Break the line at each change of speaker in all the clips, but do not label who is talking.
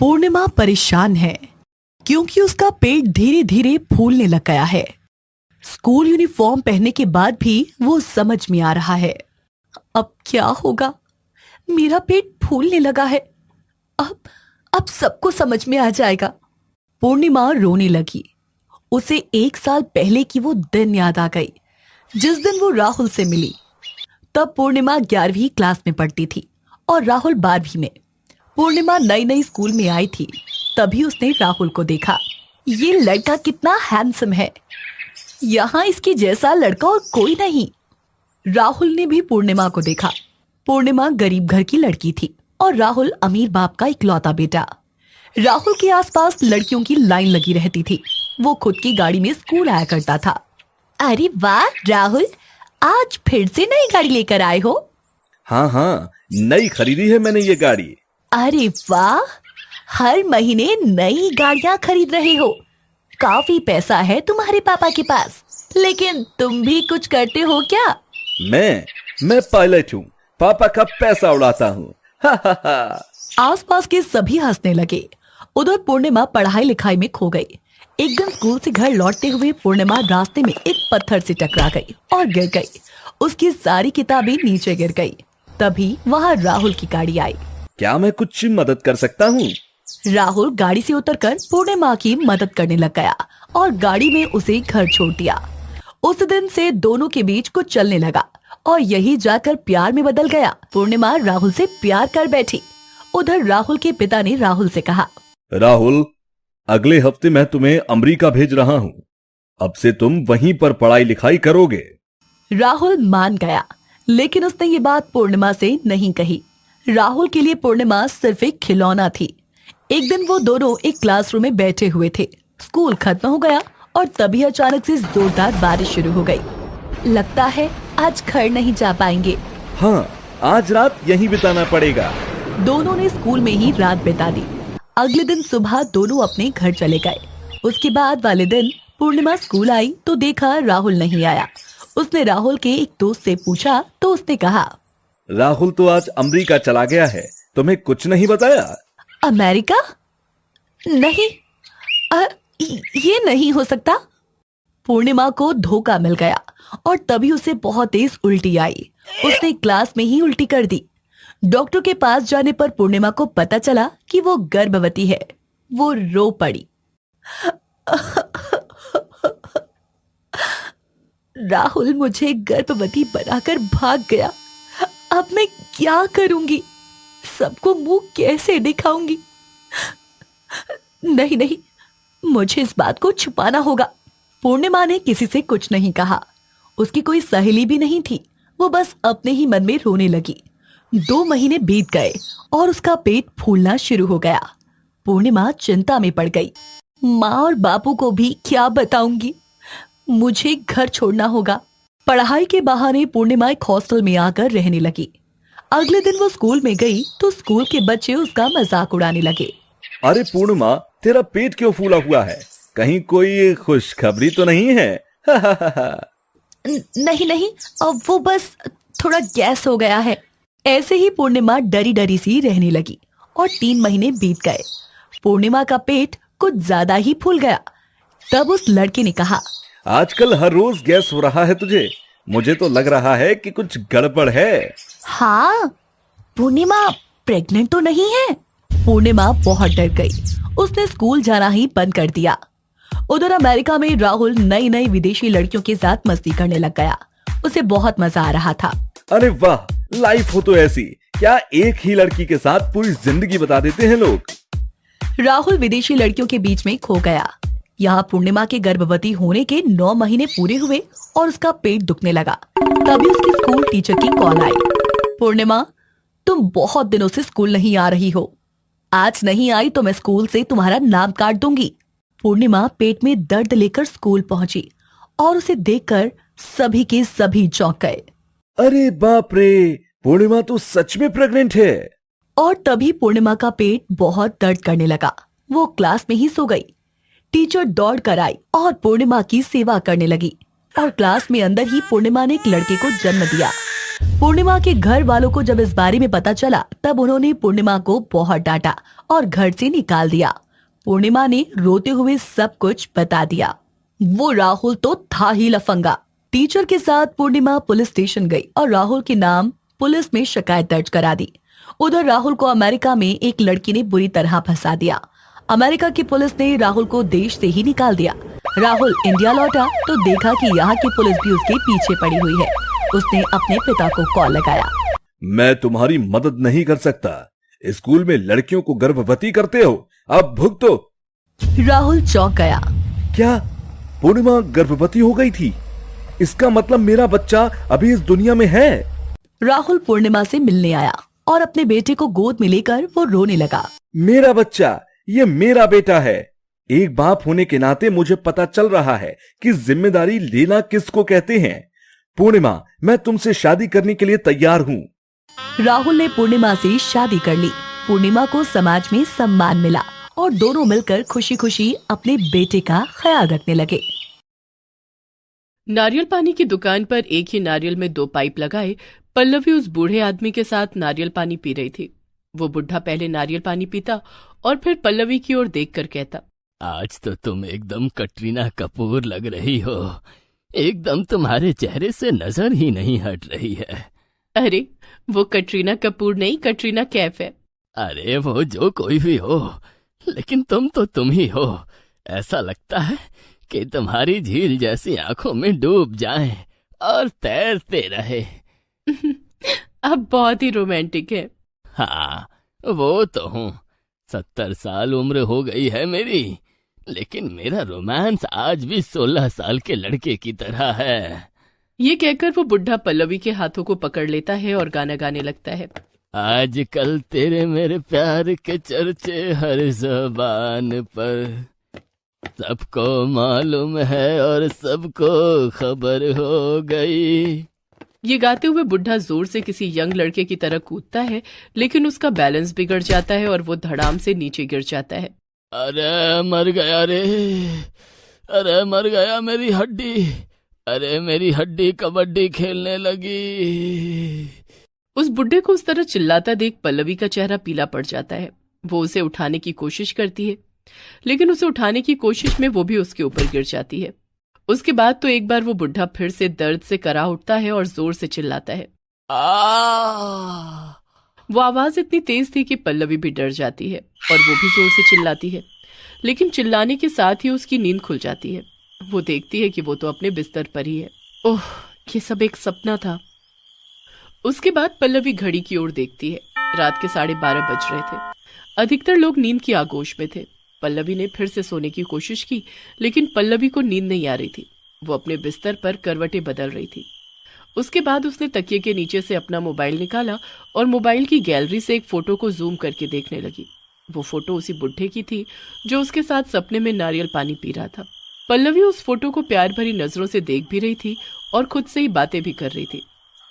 पूर्णिमा परेशान है क्योंकि उसका पेट धीरे धीरे फूलने लग गया है। स्कूल यूनिफॉर्म पहनने के बाद भी वो समझ में आ रहा है। अब क्या होगा? मेरा पेट फूलने लगा है। अब सबको समझ में आ जाएगा। पूर्णिमा रोने लगी। उसे 1 साल पहले की वो दिन याद आ गई जिस दिन वो राहुल से मिली। तब पूर्णिमा 11वीं क्लास में पढ़ती थी और राहुल 12वीं में। पूर्णिमा नई नई स्कूल में आई थी, तभी उसने राहुल को देखा। ये लड़का कितना हैंडसम है, यहाँ इसके जैसा लड़का और कोई नहीं। राहुल ने भी पूर्णिमा को देखा। पूर्णिमा गरीब घर की लड़की थी और राहुल अमीर बाप का इकलौता बेटा। राहुल के आसपास लड़कियों की लाइन लगी रहती थी। वो खुद की गाड़ी में स्कूल आया करता था। अरे वाह राहुल, आज फिर से नई गाड़ी लेकर आए हो?
हाँ, नई खरीदी है मैंने ये गाड़ी।
अरे वाह, हर महीने नई गाड़ियां खरीद रहे हो। काफी पैसा है तुम्हारे पापा के पास। लेकिन तुम भी कुछ करते हो क्या?
मैं पायलट हूँ, पापा का पैसा उड़ाता हूँ।
आसपास के सभी हंसने लगे। उधर पूर्णिमा पढ़ाई लिखाई में खो गई। एक दिन स्कूल से घर लौटते हुए पूर्णिमा रास्ते में एक पत्थर से टकरा गई और गिर गई। उसकी सारी किताबें नीचे गिर गई। तभी वहाँ राहुल की गाड़ी आई।
क्या मैं कुछ मदद कर सकता हूँ?
राहुल गाड़ी से उतरकर पूर्णिमा की मदद करने लग गया और गाड़ी में उसे घर छोड़ दिया। उस दिन से दोनों के बीच कुछ चलने लगा और यही जाकर प्यार में बदल गया। पूर्णिमा राहुल से प्यार कर बैठी। उधर राहुल के पिता ने राहुल से कहा,
राहुल, अगले हफ्ते मैं तुम्हें अमेरिका भेज रहा हूँ। अब से तुम वहीं पर पढ़ाई लिखाई करोगे।
राहुल मान गया, लेकिन उसने ये बात पूर्णिमा से नहीं कही। राहुल के लिए पूर्णिमा सिर्फ एक खिलौना थी। एक दिन वो दोनों एक क्लासरूम में बैठे हुए थे। स्कूल खत्म हो गया और तभी अचानक से जोरदार बारिश शुरू हो गई। लगता है आज घर नहीं जा पाएंगे।
हाँ, आज रात यहीं बिताना पड़ेगा।
दोनों ने स्कूल में ही रात बिता दी। अगले दिन सुबह दोनों अपने घर चले गए। उसके बाद वाले दिन पूर्णिमा स्कूल आई तो देखा राहुल नहीं आया। उसने राहुल के एक दोस्त से पूछा तो उसने कहा,
राहुल तो आज अमेरिका चला गया है, तुम्हें कुछ नहीं बताया?
अमेरिका? नहीं, ये नहीं हो सकता। पूर्णिमा को धोखा मिल गया और तभी उसे बहुत तेज उल्टी आई। उसने क्लास में ही उल्टी कर दी। डॉक्टर के पास जाने पर पूर्णिमा को पता चला कि वो गर्भवती है। वो रो पड़ी। राहुल मुझे गर्भवती बनाकर भाग गया। अब मैं क्या करूंगी? सबको मुंह कैसे दिखाऊंगी? नहीं, मुझे इस बात को छुपाना होगा। पूर्णिमा ने किसी से कुछ नहीं कहा। उसकी कोई सहेली भी नहीं थी। वो बस अपने ही मन में रोने लगी। 2 महीने बीत गए और उसका पेट फूलना शुरू हो गया। पूर्णिमा चिंता में पड़ गई। माँ और बापू को भी क्या बताऊंगी? मुझे घर छोड़ना होगा। पढ़ाई के बहाने पूर्णिमा एक हॉस्टल में आकर रहने लगी। अगले दिन वो स्कूल में गई तो स्कूल के बच्चे उसका मजाक उड़ाने लगे।
अरे पूर्णिमा, तेरा पेट क्यों फूला हुआ है? कहीं कोई खुशखबरी तो नहीं है?
नहीं, अब वो बस थोड़ा गैस हो गया है। ऐसे ही पूर्णिमा डरी डरी सी रहने लगी और 3 महीने बीत गए। पूर्णिमा का पेट कुछ ज्यादा ही फूल गया। तब उस लड़के ने कहा,
आजकल हर रोज गैस हो रहा है तुझे। मुझे तो लग रहा है कि कुछ गड़बड़ है।
हाँ, पूर्णिमा प्रेग्नेंट तो नहीं है? पूर्णिमा बहुत डर गई। उसने स्कूल जाना ही बंद कर दिया। उधर अमेरिका में राहुल नई नई विदेशी लड़कियों के साथ मस्ती करने लग गया। उसे बहुत मजा आ रहा था।
अरे वाह, लाइफ हो तो ऐसी। क्या एक ही लड़की के साथ पूरी जिंदगी बता देते हैं लोग।
राहुल विदेशी लड़कियों के बीच में खो गया। यहाँ पूर्णिमा के गर्भवती होने के 9 महीने पूरे हुए और उसका पेट दुखने लगा। तभी उसकी स्कूल टीचर की कॉल आई। पूर्णिमा, तुम बहुत दिनों से स्कूल नहीं आ रही हो। आज नहीं आई तो मैं स्कूल से तुम्हारा नाम काट दूंगी। पूर्णिमा पेट में दर्द लेकर स्कूल पहुंची और उसे देखकर सभी के सभी चौंक गए।
अरे बाप रे, पूर्णिमा तो सच में प्रेग्नेंट है।
और तभी पूर्णिमा का पेट बहुत दर्द करने लगा। वो क्लास में ही सो गई। टीचर दौड़ कर आई और पूर्णिमा की सेवा करने लगी और क्लास में अंदर ही पूर्णिमा ने एक लड़के को जन्म दिया। पूर्णिमा के घर वालों को जब इस बारे में पता चला तब उन्होंने पूर्णिमा को बहुत डांटा और घर से निकाल दिया। पूर्णिमा ने रोते हुए सब कुछ बता दिया। वो राहुल तो था ही लफंगा। टीचर के साथ पूर्णिमा पुलिस स्टेशन गई और राहुल के नाम पुलिस में शिकायत दर्ज करा दी। उधर राहुल को अमेरिका में एक लड़की ने बुरी तरह फंसा दिया। अमेरिका की पुलिस ने राहुल को देश से ही निकाल दिया। राहुल इंडिया लौटा तो देखा कि यहाँ की पुलिस भी उसके पीछे पड़ी हुई है। उसने अपने पिता को कॉल लगाया।
मैं तुम्हारी मदद नहीं कर सकता। स्कूल में लड़कियों को गर्भवती करते हो, अब भुगतो।
राहुल चौंक गया।
क्या पूर्णिमा गर्भवती हो गई थी? इसका मतलब मेरा बच्चा अभी इस दुनिया में है।
राहुल पूर्णिमा से मिलने आया और अपने बेटे को गोद में लेकर वो रोने लगा।
मेरा बच्चा, ये मेरा बेटा है। एक बाप होने के नाते मुझे पता चल रहा है कि जिम्मेदारी लेना किसको कहते हैं। पूर्णिमा, मैं तुमसे शादी करने के लिए तैयार हूँ।
राहुल ने पूर्णिमा से शादी कर ली। पूर्णिमा को समाज में सम्मान मिला और दोनों मिलकर खुशी खुशी अपने बेटे का ख्याल रखने लगे।
नारियल पानी की दुकान पर एक ही नारियल में 2 पाइप लगाए पल्लवी उस बूढ़े आदमी के साथ नारियल पानी पी रही थी। वो बुढ़ा पहले नारियल पानी पीता और फिर पल्लवी की ओर देखकर कहता,
आज तो तुम एकदम कटरीना कपूर लग रही हो। एकदम तुम्हारे चेहरे से नजर ही नहीं हट रही है।
अरे वो कटरीना कपूर नहीं, कटरीना कैफ है।
अरे वो जो कोई भी हो, लेकिन तुम तो तुम ही हो। ऐसा लगता है कि तुम्हारी झील जैसी आंखों में डूब जाएं और तैरते रहे।
अब बहुत ही रोमांटिक है।
हाँ, वो तो हूँ। 70 साल उम्र हो गई है मेरी, लेकिन मेरा रोमांस आज भी 16 साल के लड़के की तरह है।
ये कहकर वो बुढ़ा पल्लवी के हाथों को पकड़ लेता है और गाना गाने लगता है।
आजकल तेरे मेरे प्यार के चर्चे हर ज़बान पर, सबको मालूम है और सबको खबर हो गई।
ये गाते हुए बुढ़ा जोर से किसी यंग लड़के की तरह कूदता है, लेकिन उसका बैलेंस बिगड़ जाता है और वो धड़ाम से नीचे गिर जाता है।
अरे मर गया रे, अरे मर गया मेरी हड्डी, अरे मेरी हड्डी कबड्डी खेलने लगी।
उस बुढ़े को उस तरह चिल्लाता देख पल्लवी का चेहरा पीला पड़ जाता है। वो उसे उठाने की कोशिश करती है, लेकिन उसे उठाने की कोशिश में वो भी उसके ऊपर गिर जाती है। उसके बाद तो एक बार वो बुढ़ा फिर से दर्द से करा उठता है और जोर से चिल्लाता है। वो आवाज इतनी तेज थी कि पल्लवी भी डर जाती है और वो भी जोर से चिल्लाती है, लेकिन चिल्लाने के साथ ही उसकी नींद खुल जाती है। वो देखती है कि वो तो अपने बिस्तर पर ही है। ओह, ये सब एक सपना था। उसके बाद पल्लवी घड़ी की ओर देखती है। रात के 12:30 बज रहे थे। अधिकतर लोग नींद की आगोश में थे। पल्लवी ने फिर से सोने की कोशिश की, लेकिन पल्लवी को नींद नहीं आ रही थी। वो अपने बिस्तर पर करवटें बदल रही थी। उसके बाद उसने तकिए के नीचे से अपना मोबाइल निकाला और मोबाइल की गैलरी से एक फोटो को जूम करके देखने लगी। वो फोटो उसी बुढ़े की थी जो उसके साथ सपने में नारियल पानी पी रहा था। पल्लवी उस फोटो को प्यार भरी नजरों से देख भी रही थी और खुद से ही बातें भी कर रही थी।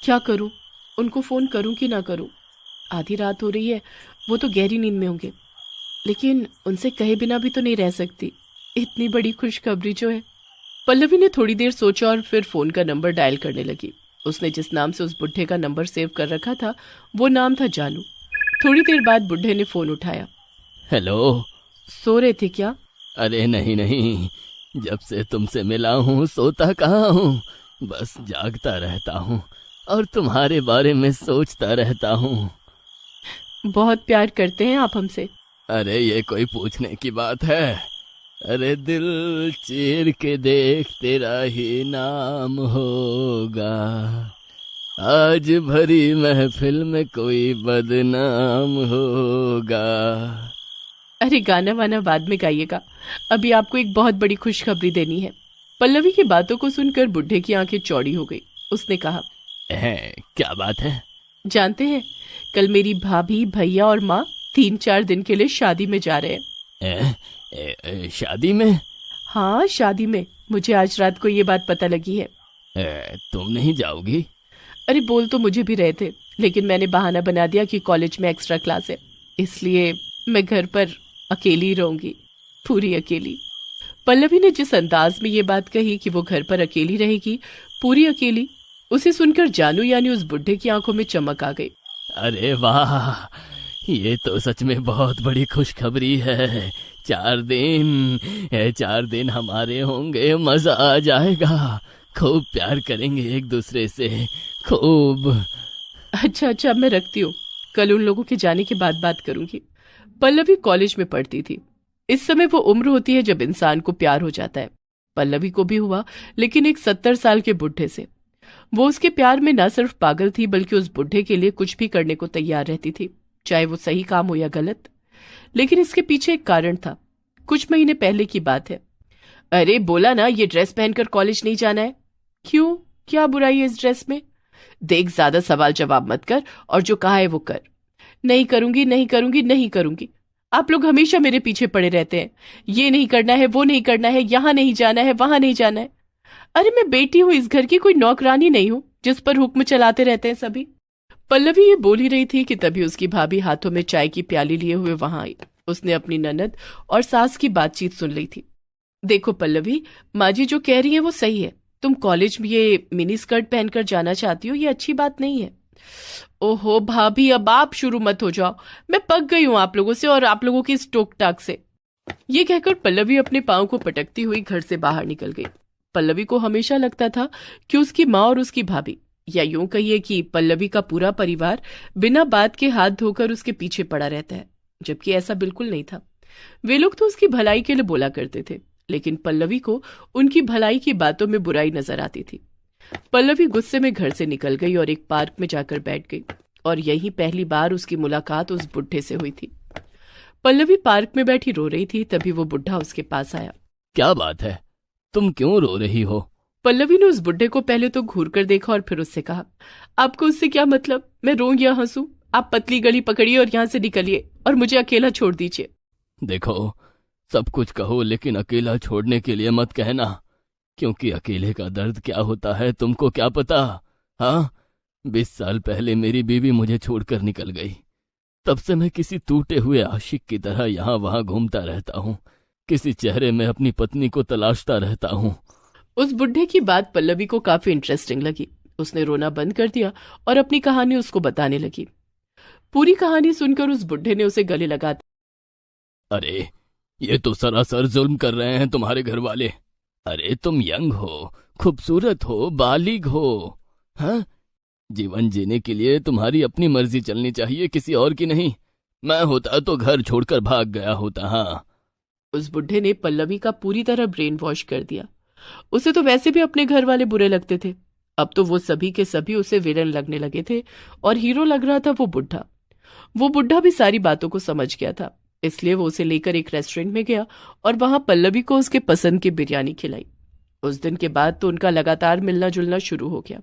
क्या करूं? उनको फोन करूं कि ना करूं? आधी रात हो रही है, वो तो गहरी नींद में होंगे, लेकिन उनसे कहे बिना भी तो नहीं रह सकती। इतनी बड़ी खुशखबरी जो है। पल्लवी ने थोड़ी देर सोचा और फिर फोन का नंबर डायल करने लगी। उसने जिस नाम से उस बुढ़े का नंबर सेव कर रखा था वो नाम था जानू। थोड़ी देर बाद बुढ़े ने फोन उठाया।
हेलो।
सो रहे थे क्या?
अरे नहीं नहीं, जब से तुमसे मिला हूँ सोता कहाँ हूँ, बस जागता रहता हूँ और तुम्हारे बारे में सोचता रहता हूँ।
बहुत प्यार करते हैं आप हमसे?
अरे ये कोई पूछने की बात है? अरे दिल चीर के देख तेरा ही नाम होगा, आज भरी महफिल में कोई बदनाम होगा।
अरे गाना वाना बाद में गाइएगा, अभी आपको एक बहुत बड़ी खुशखबरी देनी है। पल्लवी की बातों को सुनकर बुढ़े की आंखें चौड़ी हो गई। उसने कहा,
क्या बात है?
जानते हैं, कल मेरी भाभी, भैया और माँ 3-4 दिन के लिए शादी में जा रहे हैं।
शादी में?
हाँ, शादी में। मुझे आज रात को ये बात पता लगी है।
तुम नहीं जाओगी?
अरे बोल तो मुझे भी रहे थे, लेकिन मैंने बहाना बना दिया कि कॉलेज में एक्स्ट्रा क्लास है, इसलिए मैं घर पर अकेली रहूंगी, पूरी अकेली। पल्लवी ने जिस अंदाज में ये बात कही कि वो घर पर अकेली रहेगी, पूरी अकेली, उसे सुनकर जानू यानी उस बुढ़े की आंखों में चमक आ गई।
अरे वाह, ये तो सच में बहुत बड़ी खुशखबरी है। 4 दिन हमारे होंगे, मजा आ जाएगा। खूब प्यार करेंगे एक दूसरे से, खूब।
अच्छा, मैं रखती हूँ। कल उन लोगों के जाने के बाद बात करूंगी। पल्लवी कॉलेज में पढ़ती थी। इस समय वो उम्र होती है जब इंसान को प्यार हो जाता है। पल्लवी को भी हुआ, लेकिन एक 70 साल के बुढ़े से। वो उसके प्यार में न सिर्फ पागल थी, बल्कि उस बुढ़े के लिए कुछ भी करने को तैयार रहती थी, चाहे वो सही काम हो या गलत। लेकिन इसके पीछे एक कारण था। कुछ महीने पहले की बात है। अरे बोला ना, ये ड्रेस पहनकर कॉलेज नहीं जाना है। क्यों, क्या बुराई है इस ड्रेस में? देख, ज्यादा सवाल जवाब मत कर और जो कहा है वो कर। नहीं करूंगी, नहीं करूंगी, नहीं करूंगी। आप लोग हमेशा मेरे पीछे पड़े रहते हैं। ये नहीं करना है, वो नहीं करना है, यहां नहीं जाना है, वहां नहीं जाना है। अरे मैं बेटी हूं इस घर की, कोई नौकरानी नहीं हूं जिस पर हुक्म चलाते रहते हैं सभी। पल्लवी ये बोल ही रही थी कि तभी उसकी भाभी हाथों में चाय की प्याली लिए हुए वहां आई। उसने अपनी ननद और सास की बातचीत सुन ली थी। देखो पल्लवी, माँ जी जो कह रही है वो सही है। तुम कॉलेज में ये मिनी स्कर्ट पहनकर जाना चाहती हो, ये अच्छी बात नहीं है। ओहो भाभी, अब आप शुरू मत हो जाओ। मैं पक गई हूं आप लोगों से और आप लोगों की इस टोक टाक से। ये कहकर पल्लवी अपने पांव को पटकती हुई घर से बाहर निकल गई। पल्लवी को हमेशा लगता था कि उसकी माँ और उसकी भाभी, या यूं कहिए कि पल्लवी का पूरा परिवार, बिना बात के हाथ धोकर उसके पीछे पड़ा रहता है, जबकि ऐसा बिल्कुल नहीं था। वे लोग तो उसकी भलाई के लिए बोला करते थे, लेकिन पल्लवी को उनकी भलाई की बातों में बुराई नजर आती थी। पल्लवी गुस्से में घर से निकल गई और एक पार्क में जाकर बैठ गई, और यही पहली बार उसकी मुलाकात उस बुढ़े से हुई थी। पल्लवी पार्क में बैठी रो रही थी, तभी वो बुढ़ा उसके पास आया।
क्या बात है, तुम क्यों रो रही हो?
पल्लवी ने उस बुढ़े को पहले तो घूर कर देखा और फिर उससे कहा, आपको उससे क्या मतलब? मैं रोऊं या हंसूं? आप पतली गली पकड़िए और यहां से निकलिए और मुझे अकेला छोड़ दीजिए।
देखो, सब कुछ कहो, लेकिन अकेला छोड़ने के लिए मत कहना, क्योंकि अकेले का दर्द क्या होता है तुमको क्या पता? हाँ, 20 साल पहले मेरी बीवी मुझे छोड़कर निकल गई। तब से मैं किसी टूटे हुए आशिक की तरह यहाँ वहां घूमता रहता हूँ, किसी चेहरे में अपनी पत्नी को तलाशता रहता हूँ।
उस बुढ़े की बात पल्लवी को काफी इंटरेस्टिंग लगी। उसने रोना बंद कर दिया और अपनी कहानी उसको बताने लगी। पूरी कहानी सुनकर उस बुढ़े ने उसे गले लगा दिया।
अरे, ये तो सरासर जुल्म कर रहे हैं तुम्हारे घर वाले। अरे तुम यंग हो, खूबसूरत हो, बालिग हो। हाँ, जीवन जीने के लिए तुम्हारी अपनी मर्जी चलनी चाहिए, किसी और की नहीं। मैं होता तो घर छोड़कर भाग गया होता। हाँ।
उस बुढ़े ने पल्लवी का पूरी तरह ब्रेन वॉश कर दिया। उसे तो वैसे भी अपने घर वाले बुरे लगते थे, अब तो वो सभी के सभी उसे विलन लगने लगे थे, और हीरो लग रहा था वो बुढ़ा। वो बुढ़ा भी सारी बातों को समझ गया था, इसलिए वो उसे लेकर एक रेस्टोरेंट में गया और वहां पल्लवी को उसके पसंद की बिरयानी खिलाई। उस दिन के बाद तो उनका लगातार मिलना जुलना शुरू हो गया।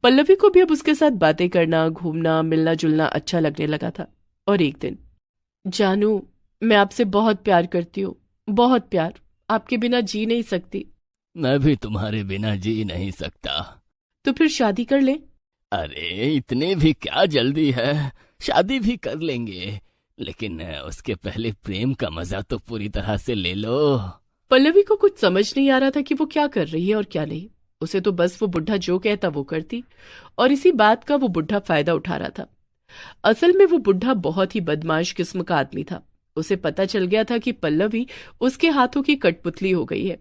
पल्लवी को भी अब उसके साथ बातें करना, घूमना, मिलना जुलना अच्छा लगने लगा था। और एक दिन, जानू, मैं आपसे बहुत प्यार करती हूँ, बहुत प्यार। आपके बिना जी नहीं सकती।
मैं भी तुम्हारे बिना जी नहीं सकता।
तो फिर शादी कर ले।
अरे इतने भी क्या जल्दी है, शादी भी कर लेंगे, लेकिन उसके पहले प्रेम का मजा तो पूरी तरह से ले लो।
पल्लवी को कुछ समझ नहीं आ रहा था कि वो क्या कर रही है और क्या नहीं। उसे तो बस वो बुढ़ा जो कहता वो करती, और इसी बात का वो बुढ़ा फायदा उठा रहा था। असल में वो बुढ़ा बहुत ही बदमाश किस्म का आदमी था। उसे पता चल गया था कि पल्लवी उसके हाथों की कठपुतली हो गई है।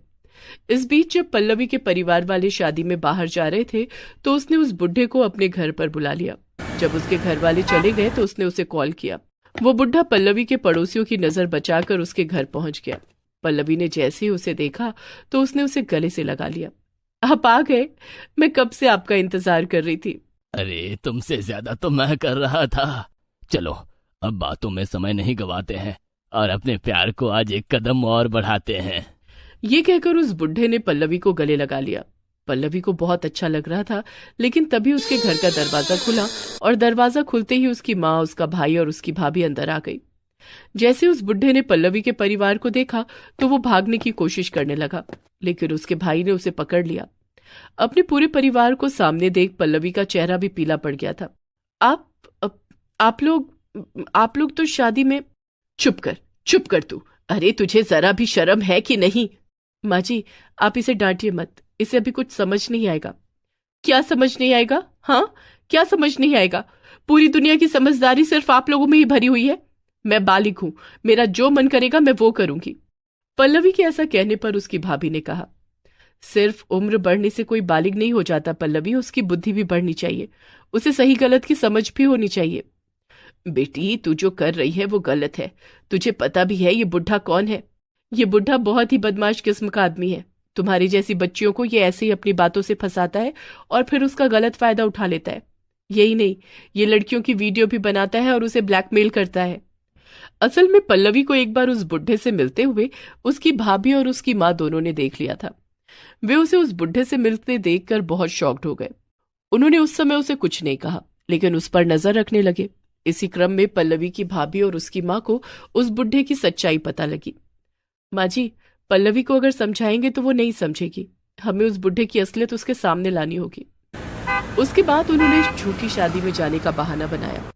इस बीच जब पल्लवी के परिवार वाले शादी में बाहर जा रहे थे, तो उसने उस बुढ़े को अपने घर पर बुला लिया। जब उसके घर वाले चले गए तो उसने उसे कॉल किया। वो बुढ़ा पल्लवी के पड़ोसियों की नजर बचाकर उसके घर पहुंच गया। पल्लवी ने जैसे ही उसे देखा तो उसने उसे गले से लगा लिया। आप आ गए, मैं कब से आपका इंतजार कर रही थी।
अरे तुमसे ज्यादा तो मैं कर रहा था। चलो अब बातों में समय नहीं गवाते हैं और अपने प्यार को आज एक कदम और बढ़ाते हैं।
ये कहकर उस बुढ़े ने पल्लवी को गले लगा लिया। पल्लवी को बहुत अच्छा लग रहा था, लेकिन तभी उसके घर का दरवाजा खुला और दरवाजा खुलते ही उसकी माँ, उसका भाई और उसकी भाभी अंदर आ गई। जैसे उस बुढ़े ने पल्लवी के परिवार को देखा तो वो भागने की कोशिश करने लगा, लेकिन उसके भाई ने उसे पकड़ लिया। अपने पूरे परिवार को सामने देख पल्लवी का चेहरा भी पीला पड़ गया था। आप लोग तो शादी में। चुप कर तू। अरे तुझे जरा भी शर्म है कि नहीं? माँ जी, आप इसे डांटिए मत, इसे अभी कुछ समझ नहीं आएगा। क्या समझ नहीं आएगा? हाँ, क्या समझ नहीं आएगा? पूरी दुनिया की समझदारी सिर्फ आप लोगों में ही भरी हुई है। मैं बालिग हूं, मेरा जो मन करेगा मैं वो करूंगी। पल्लवी के ऐसा कहने पर उसकी भाभी ने कहा, सिर्फ उम्र बढ़ने से कोई बालिग नहीं हो जाता पल्लवी, उसकी बुद्धि भी बढ़नी चाहिए, उसे सही गलत की समझ भी होनी चाहिए। बेटी, तू जो कर रही है वो गलत है। तुझे पता भी है ये बुढ़ा कौन है? ये बुढ़ा बहुत ही बदमाश किस्म का आदमी है। तुम्हारी जैसी बच्चियों को ये ऐसे ही अपनी बातों से फंसाता है और फिर उसका गलत फायदा उठा लेता है। यही नहीं, ये लड़कियों की वीडियो भी बनाता है और उसे ब्लैकमेल करता है। असल में पल्लवी को एक बार उस बुढ़े से मिलते हुए उसकी भाभी और उसकी माँ दोनों ने देख लिया था। वे उसे उस बुढ़े से मिलते देखकर बहुत शॉक्ड हो गए। उन्होंने उस समय उसे कुछ नहीं कहा, लेकिन उस पर नजर रखने लगे। इसी क्रम में पल्लवी की भाभी और उसकी माँ को उस बुढ़े की सच्चाई पता लगी। माँ जी, पल्लवी को अगर समझाएंगे तो वो नहीं समझेगी। हमें उस बुढ़े की असलियत उसके सामने लानी होगी। उसके बाद उन्होंने झूठी शादी में जाने का बहाना बनाया।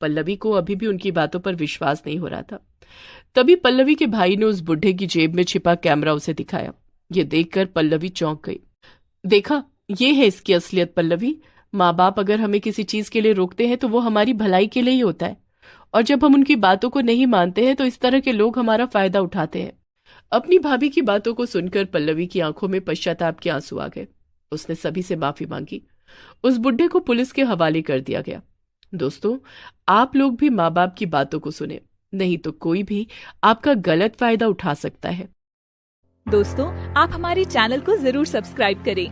पल्लवी को अभी भी उनकी बातों पर विश्वास नहीं हो रहा था। तभी पल्लवी के भाई ने उस बुढ़े की जेब में छिपा कैमरा उसे दिखाया। ये देखकर पल्लवी चौंक गई। देखा, ये है इसकी असलियत पल्लवी। माँ बाप अगर हमें किसी चीज के लिए रोकते हैं तो वो हमारी भलाई के लिए ही होता है, और जब हम उनकी बातों को नहीं मानते हैं तो इस तरह के लोग हमारा फायदा उठाते हैं। अपनी भाभी की बातों को सुनकर पल्लवी की आंखों में पश्चाताप के आंसू आ गए। उसने सभी से माफी मांगी। उस बुढ़े को पुलिस के हवाले कर दिया गया। दोस्तों, आप लोग भी माँ बाप की बातों को सुने, नहीं तो कोई भी आपका गलत फायदा उठा सकता है।
दोस्तों, आप हमारे चैनल को जरूर सब्सक्राइब करें